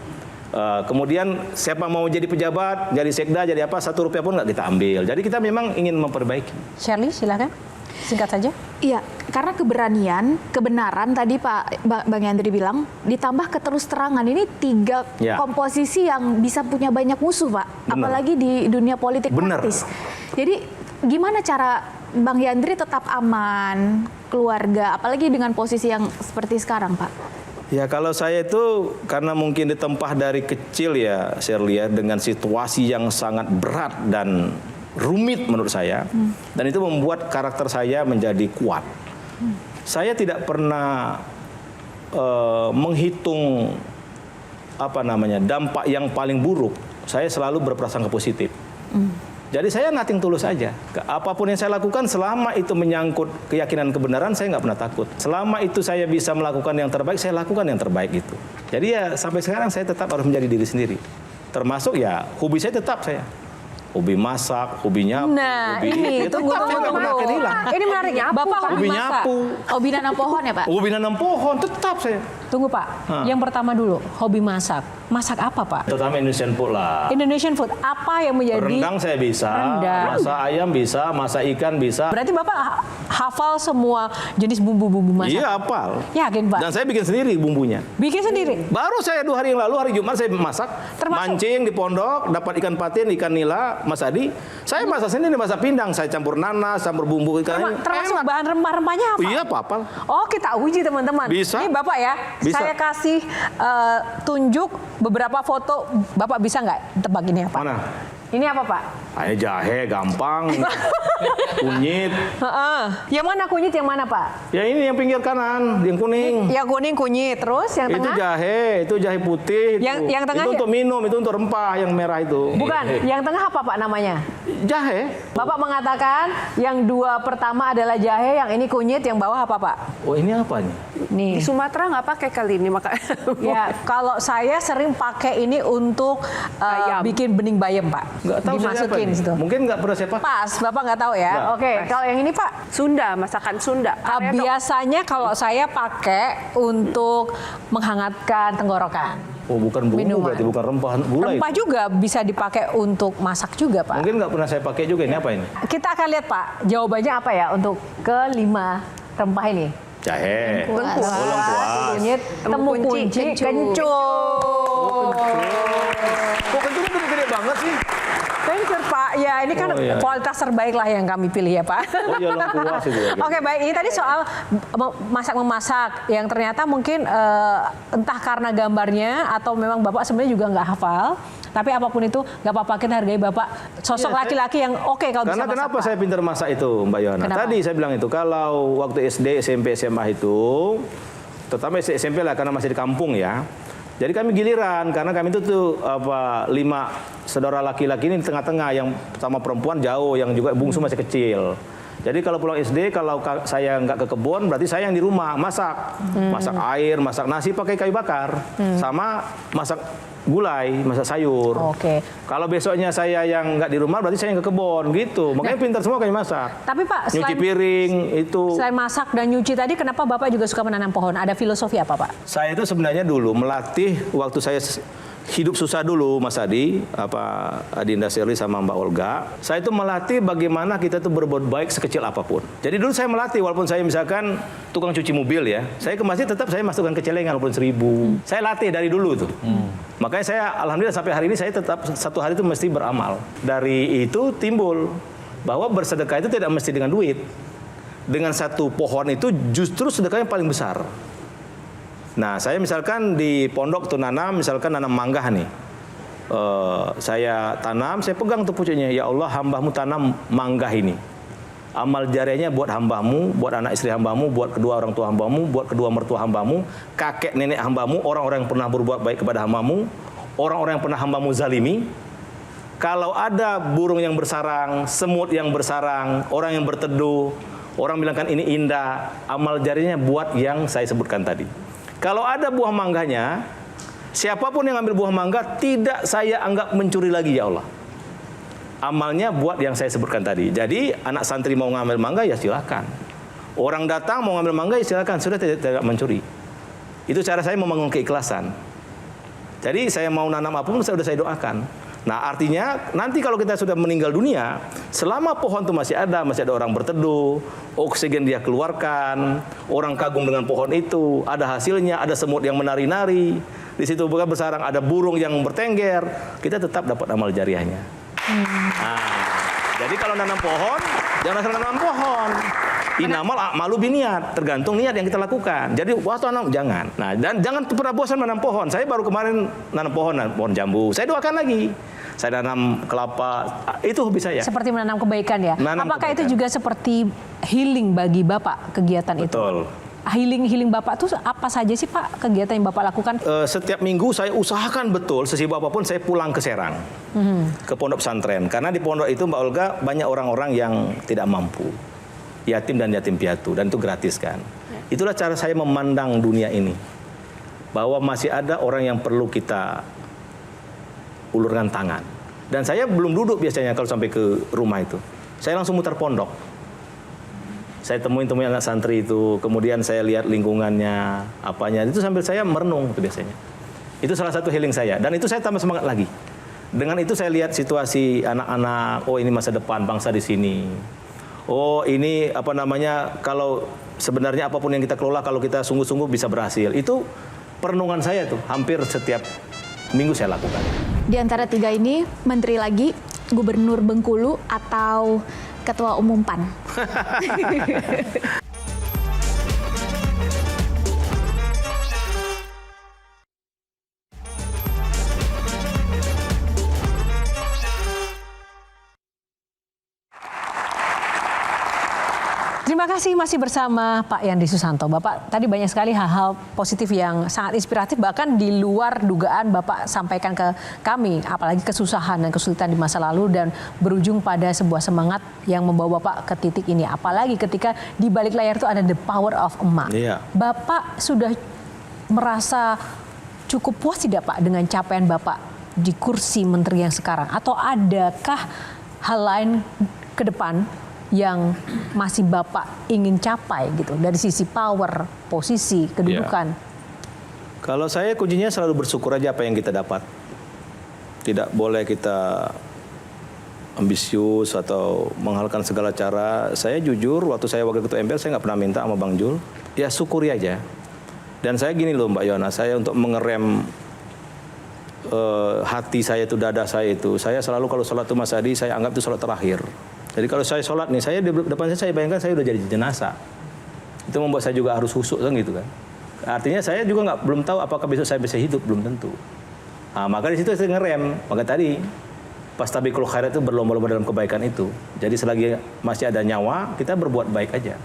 Kemudian siapa mau jadi pejabat, jadi sekda, jadi apa, 1 rupiah pun nggak kita ambil. Jadi kita memang ingin memperbaiki. Shirley silakan, singkat saja. Iya, karena kebenaran tadi Bang Yandri bilang, ditambah keterus-terangan ini 3 Ya. komposisi yang bisa punya banyak musuh, Pak. Benar. Apalagi di dunia politik Benar. praktis. Jadi gimana cara Bang Yandri tetap aman, keluarga, apalagi dengan posisi yang seperti sekarang, Pak? Ya kalau saya itu karena mungkin ditempah dari kecil ya Shirley ya, dengan situasi yang sangat berat dan rumit menurut saya, dan itu membuat karakter saya menjadi kuat. Saya tidak pernah menghitung dampak yang paling buruk. Saya selalu berprasangka positif. Jadi saya nothing tulus aja. Apapun yang saya lakukan selama itu menyangkut keyakinan kebenaran, saya nggak pernah takut. Selama itu saya bisa melakukan yang terbaik, saya lakukan yang terbaik itu. Jadi ya sampai sekarang saya tetap harus menjadi diri sendiri. Termasuk ya hobi saya tetap saya. Hobi masak, hobi nyapu, Nah, hobi ini tetap tunggu. saya nggak pernah akan hilang. Ini menarik ya, Bapak Hobi hobi masak. nyapu, Hobi nanam pohon ya, Pak? hobi nanam pohon tetap saya. Tunggu Pak, yang pertama dulu, hobi masak. Masak apa Pak? Terutama Indonesian food lah. Indonesian food, apa yang menjadi... Rendang saya bisa, Rendang. masak ayam bisa, masak ikan bisa. Berarti Bapak hafal semua jenis bumbu-bumbu masak? Iya, hafal. Yakin Pak? Dan saya bikin sendiri bumbunya. Bikin sendiri? Baru saya 2 hari yang lalu, hari Jumat saya masak. Termasuk? Mancing di pondok, dapat ikan patin, ikan nila, Mas Adi. Saya masak sendiri, masak pindang. Saya campur nanas, campur bumbu ikan. Termasuk bahan rempah-rempahnya apa? Iya, apa-apa. Oh, kita uji teman-teman. Bisa. Ini Bapak ya, Bisa. saya kasih tunjuk beberapa foto. Bapak bisa nggak tebak ini apa? Mana? Ini apa Pak? Ayo jahe, gampang. Kunyit. Heeh. Yang mana kunyit, yang mana Pak? Ya ini yang pinggir kanan, yang kuning. Yang kuning kunyit, terus yang Itu tengah? itu jahe putih. Yang tengah itu ya? untuk minum, itu untuk rempah yang merah itu. Bukan, yang tengah apa Pak namanya? Jahe. Bapak mengatakan yang 2 pertama adalah jahe, yang ini kunyit, yang bawah apa Pak? Oh ini apa nih? Nih. Di Sumatera nggak pakai kali ini maka. Ya, kalau saya sering pakai ini untuk Bayam. bikin bening bayam Pak. Nggak tahu saya apa Dimasukin ini. situ. Mungkin nggak pernah saya pakai. Pas, Bapak nggak tahu ya? Nggak. Oke, kalau yang ini Pak? Sunda, masakan Sunda. Area dok- Biasanya kalau saya pakai untuk menghangatkan tenggorokan. Oh bukan bumbu Minuman. berarti, bukan rempah gula Rempah itu. juga bisa dipakai untuk masak juga Pak. Mungkin nggak pernah saya pakai juga. Ini apa ini? Kita akan lihat Pak, jawabannya apa ya untuk ke-5 rempah ini. Jahe. Lengkuas, kunyit, Temu temu kunci, kunci, kencur. Kok kencurnya gede-gede banget sih? Kencur Pak, ya ini kan Oh, iya. kualitas terbaik lah yang kami pilih ya Pak. Oh iya, lengkuas itu ya. Oke baik, ini tadi soal masak-memasak yang ternyata mungkin entah karena gambarnya atau memang Bapak sebenarnya juga nggak hafal. Tapi apapun itu nggak apa-apa, kita hargai Bapak sosok Iya, laki-laki yang oke kalau bisa Karena masak. kenapa Pak. saya pintar masak itu, Mbak Yohana? Kenapa? Tadi saya bilang itu, kalau waktu SD, SMP, SMA itu, terutama SMP lah karena masih di kampung ya. Jadi kami giliran, karena kami itu tuh 5 saudara laki-laki ini di tengah-tengah, yang sama perempuan jauh, yang juga bungsu masih kecil. Jadi kalau pulang SD, kalau saya nggak ke kebun, berarti saya yang di rumah masak. Masak air, masak nasi pakai kayu bakar. Sama masak gulai, masak sayur. Oke. Kalau besoknya saya yang nggak di rumah, berarti saya yang ke kebun gitu. Makanya pintar semua kami masak. Tapi Pak, Nyuci piring itu. selain masak dan nyuci tadi, kenapa Bapak juga suka menanam pohon? Ada filosofi apa Pak? Saya itu sebenarnya dulu melatih waktu saya hidup susah dulu, Mas Adi, Adinda Sherly sama Mbak Olga. Saya itu melatih bagaimana kita tuh berbuat baik sekecil apapun. Jadi dulu saya melatih, walaupun saya misalkan tukang cuci mobil ya, saya ke masjid tetap saya masukkan ke celengan walaupun 1.000. Saya latih dari dulu tuh. Makanya saya alhamdulillah sampai hari ini saya tetap satu hari itu mesti beramal. Dari itu timbul bahwa bersedekah itu tidak mesti dengan duit. Dengan satu pohon itu justru sedekahnya paling besar. Nah, saya misalkan di pondok tuh misalkan nanam mangga nih. Saya tanam, saya pegang tuh pucuknya. Ya Allah, hambamu tanam mangga ini. Amal jariahnya buat hambamu, buat anak istri hambamu, buat kedua orang tua hambamu, buat kedua mertua hambamu, kakek nenek hambamu, orang-orang yang pernah berbuat baik kepada hambamu, orang-orang yang pernah hambamu zalimi. Kalau ada burung yang bersarang, semut yang bersarang, orang yang berteduh, orang bilang kan ini indah, amal jariahnya buat yang saya sebutkan tadi. Kalau ada buah mangganya, siapapun yang ambil buah mangga tidak saya anggap mencuri lagi ya Allah. Amalnya buat yang saya sebutkan tadi. Jadi anak santri mau ngambil mangga ya silakan. Orang datang mau ngambil mangga ya silakan, sudah tidak mencuri. Itu cara saya membangun keikhlasan. Jadi saya mau nanam apapun sudah saya doakan. Nah artinya nanti kalau kita sudah meninggal dunia, selama pohon itu masih ada orang berteduh, oksigen dia keluarkan, orang kagum dengan pohon itu, ada hasilnya, ada semut yang menari-nari, di situ bukan bersarang, ada burung yang bertengger, kita tetap dapat amal jariahnya. Nah, jadi kalau nanam pohon, jangan asal nanam pohon. Inamal a'malu biniat, tergantung niat yang kita lakukan. Jadi waktu nanam jangan. Nah, dan jangan pernah bosan menanam pohon. Saya baru kemarin nanam pohon jambu. Saya doakan lagi. Saya nanam kelapa. Itu hobi saya. Seperti menanam kebaikan ya. Menanam Apakah kebaikan. itu juga seperti healing bagi Bapak kegiatan itu? Betul. Healing Bapak tuh apa saja sih Pak kegiatan yang Bapak lakukan? Setiap minggu saya usahakan betul sesibuk apapun saya pulang ke Serang, ke pondok pesantren. Karena di pondok itu Mbak Olga banyak orang-orang yang tidak mampu, yatim dan yatim piatu, dan itu gratis kan. Itulah cara saya memandang dunia ini, bahwa masih ada orang yang perlu kita ulurkan tangan. Dan saya belum duduk biasanya kalau sampai ke rumah itu, saya langsung muter pondok. Saya temuin anak santri itu, kemudian saya lihat lingkungannya, apanya, itu sambil saya merenung itu biasanya. Itu salah satu healing saya, dan itu saya tambah semangat lagi. Dengan itu saya lihat situasi anak-anak, oh ini masa depan bangsa di sini. Oh ini apa namanya, kalau sebenarnya apapun yang kita kelola, kalau kita sungguh-sungguh bisa berhasil. Itu perenungan saya tuh, hampir setiap minggu saya lakukan. Di antara 3 ini, menteri lagi, gubernur Bengkulu, atau ketua umum PAN? Terima kasih masih bersama Pak Yandri Susanto. Bapak tadi banyak sekali hal-hal positif yang sangat inspiratif, bahkan di luar dugaan Bapak sampaikan ke kami, apalagi kesusahan dan kesulitan di masa lalu dan berujung pada sebuah semangat yang membawa Bapak ke titik ini. Apalagi ketika di balik layar itu ada the power of emak. Iya. Bapak sudah merasa cukup puas tidak Pak dengan capaian Bapak di kursi menteri yang sekarang? Atau adakah hal lain ke depan yang masih Bapak ingin capai gitu dari sisi power, posisi, kedudukan? Kalau saya kuncinya selalu bersyukur aja apa yang kita dapat. Tidak boleh kita ambisius atau menghalalkan segala cara. Saya jujur, waktu saya wakil ketua MPR saya nggak pernah minta sama Bang Jul. Ya syukuri aja. Dan saya gini loh Mbak Yona, saya untuk mengerem hati saya itu, dada saya itu, saya selalu kalau sholat itu Mas Adi, saya anggap itu sholat terakhir. Jadi kalau saya sholat nih, saya di depan saya bayangkan saya udah jadi jenazah. Itu membuat saya juga harus khusyuk kan gitu kan. Artinya saya juga belum tahu apakah besok saya bisa hidup, belum tentu. Nah, maka di situ saya ngerem. Maka tadi fastabiqul khairat itu berlomba-lomba dalam kebaikan itu. Jadi selagi masih ada nyawa, kita berbuat baik aja.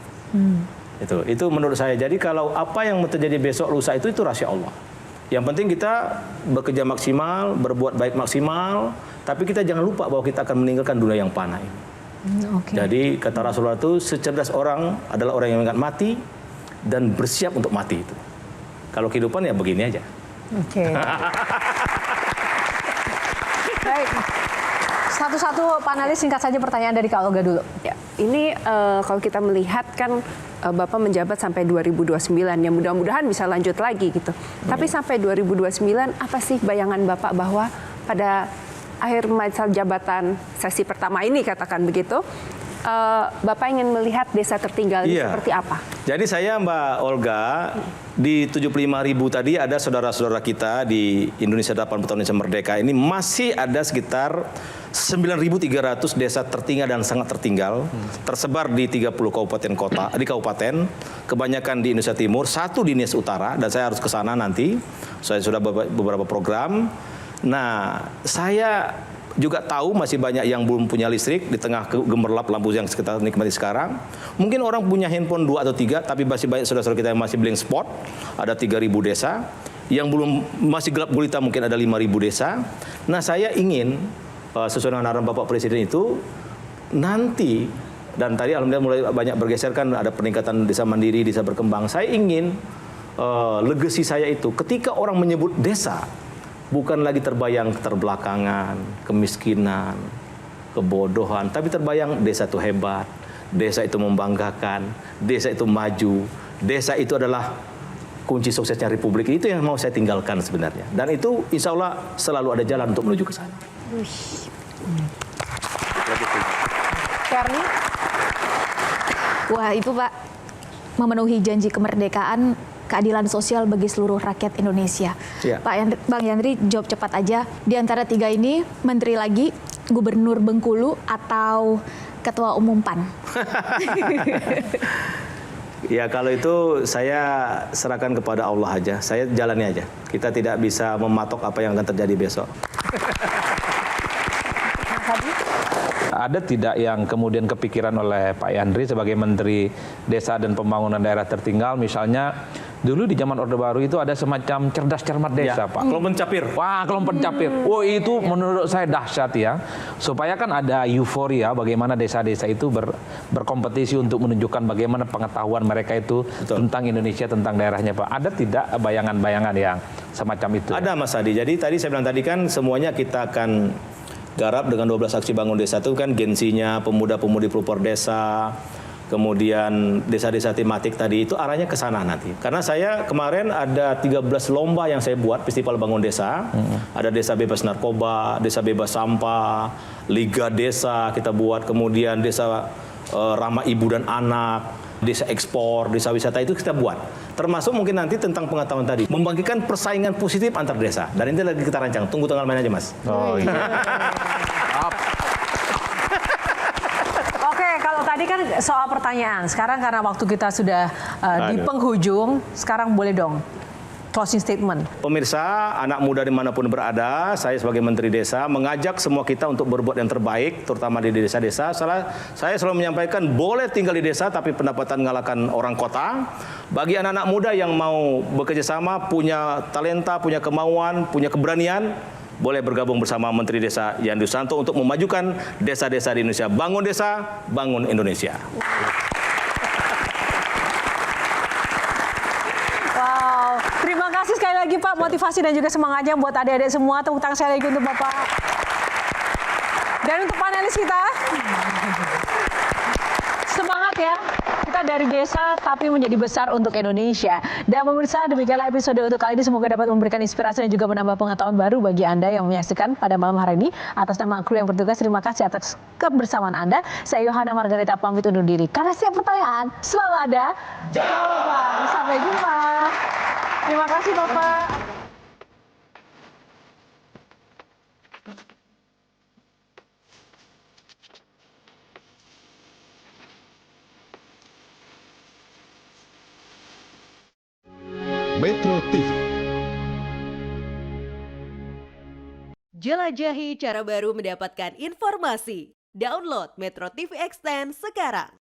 Itu menurut saya. Jadi kalau apa yang terjadi besok lusa itu rahasia Allah. Yang penting kita bekerja maksimal, berbuat baik maksimal, tapi kita jangan lupa bahwa kita akan meninggalkan dunia yang panah ini. Okay. Jadi kata Rasulullah itu secerdas orang adalah orang yang ingat mati dan bersiap untuk mati itu. Kalau kehidupan ya begini aja. Oke. Baik. Satu-satu panelis singkat saja pertanyaan dari Kak Olga dulu. Ya, ini kalau kita melihat kan Bapak menjabat sampai 2029, ya mudah-mudahan bisa lanjut lagi gitu. Tapi sampai 2029 apa sih bayangan Bapak bahwa pada akhir masa jabatan sesi pertama ini katakan begitu, Bapak ingin melihat desa tertinggal ini seperti apa? Jadi saya Mbak Olga, di 75.000 tadi ada saudara-saudara kita di Indonesia 80 tahun Indonesia Merdeka ini masih ada sekitar 9.300 desa tertinggal dan sangat tertinggal, tersebar di 30 kabupaten kota, di kabupaten, kebanyakan di Indonesia Timur, 1 di Nias Utara, dan saya harus ke sana nanti. Saya sudah beberapa program. Nah, saya juga tahu masih banyak yang belum punya listrik di tengah gemerlap lampu yang kita nikmati sekarang. Mungkin orang punya handphone 2 atau 3, tapi masih banyak saudara-saudara kita yang masih blank spot. Ada 3.000 desa. Yang belum masih gelap gulita mungkin ada 5.000 desa. Nah, saya ingin sesuai dengan arahan Bapak Presiden itu nanti, dan tadi alhamdulillah mulai banyak bergeser kan, ada peningkatan desa mandiri, desa berkembang. Saya ingin legacy saya itu ketika orang menyebut desa, bukan lagi terbayang keterbelakangan, kemiskinan, kebodohan, tapi terbayang desa itu hebat, desa itu membanggakan, desa itu maju, desa itu adalah kunci suksesnya Republik. Itu yang mau saya tinggalkan sebenarnya. Dan itu insya Allah selalu ada jalan untuk menuju ke sana. Karni? Wah, itu Pak, memenuhi janji kemerdekaan, keadilan sosial bagi seluruh rakyat Indonesia. Ya. Bang Yandri, jawab cepat aja. Di antara 3 ini, menteri lagi, gubernur Bengkulu, atau ketua umum PAN? Ya kalau itu saya serahkan kepada Allah aja. Saya jalani aja. Kita tidak bisa mematok apa yang akan terjadi besok. Ada tidak yang kemudian kepikiran oleh Pak Yandri sebagai Menteri Desa dan Pembangunan Daerah Tertinggal, misalnya dulu di zaman Orde Baru itu ada semacam cerdas cermat desa, Pak. Kelompok capir. Wah, kelompok capir. Oh, itu menurut saya dahsyat ya. Supaya kan ada euforia bagaimana desa-desa itu berkompetisi untuk menunjukkan bagaimana pengetahuan mereka itu tentang Indonesia, tentang daerahnya, Pak. Ada tidak bayangan-bayangan yang semacam itu? Ada Mas Adi. Jadi tadi saya bilang tadi kan semuanya kita akan garap dengan 12 aksi bangun desa itu kan gensinya pemuda-pemudi pelopor desa, kemudian desa-desa tematik tadi itu arahnya ke sana nanti. Karena saya kemarin ada 13 lomba yang saya buat, Festival Bangun Desa. Ada desa bebas narkoba, desa bebas sampah, Liga Desa kita buat, kemudian desa ramah ibu dan anak, desa ekspor, desa wisata itu kita buat. Termasuk mungkin nanti tentang pengetahuan tadi, membangkitkan persaingan positif antar desa. Dan ini lagi kita rancang, tunggu tanggal main aja Mas. Oh iya. Oke, kalau tadi kan soal pertanyaan. Sekarang karena waktu kita sudah di penghujung, sekarang boleh dong closing statement. Pemirsa, anak muda dimanapun berada, saya sebagai Menteri Desa mengajak semua kita untuk berbuat yang terbaik, terutama di desa-desa. Saya selalu menyampaikan, boleh tinggal di desa tapi pendapatan ngalahkan orang kota. Bagi anak-anak muda yang mau bekerja sama, punya talenta, punya kemauan, punya keberanian, boleh bergabung bersama Menteri Desa Yandri Susanto untuk memajukan desa-desa di Indonesia. Bangun desa, bangun Indonesia. Wow, terima kasih sekali lagi Pak, motivasi dan juga semangatnya buat adik-adik semua. Tepuk tangan sekali lagi untuk Bapak. Dan untuk panelis kita, semangat ya. Kita dari desa tapi menjadi besar untuk Indonesia. Dan pemirsa, demikianlah episode untuk kali ini. Semoga dapat memberikan inspirasi dan juga menambah pengetahuan baru bagi Anda yang menyaksikan pada malam hari ini. Atas nama kru yang bertugas, terima kasih atas kebersamaan Anda. Saya Yohana Margarita pamit undur diri. Karena setiap pertanyaan selalu ada jawaban. Sampai jumpa. Terima kasih Bapak. Metro TV. Jelajahi cara baru mendapatkan informasi. Download Metro TV Extend sekarang.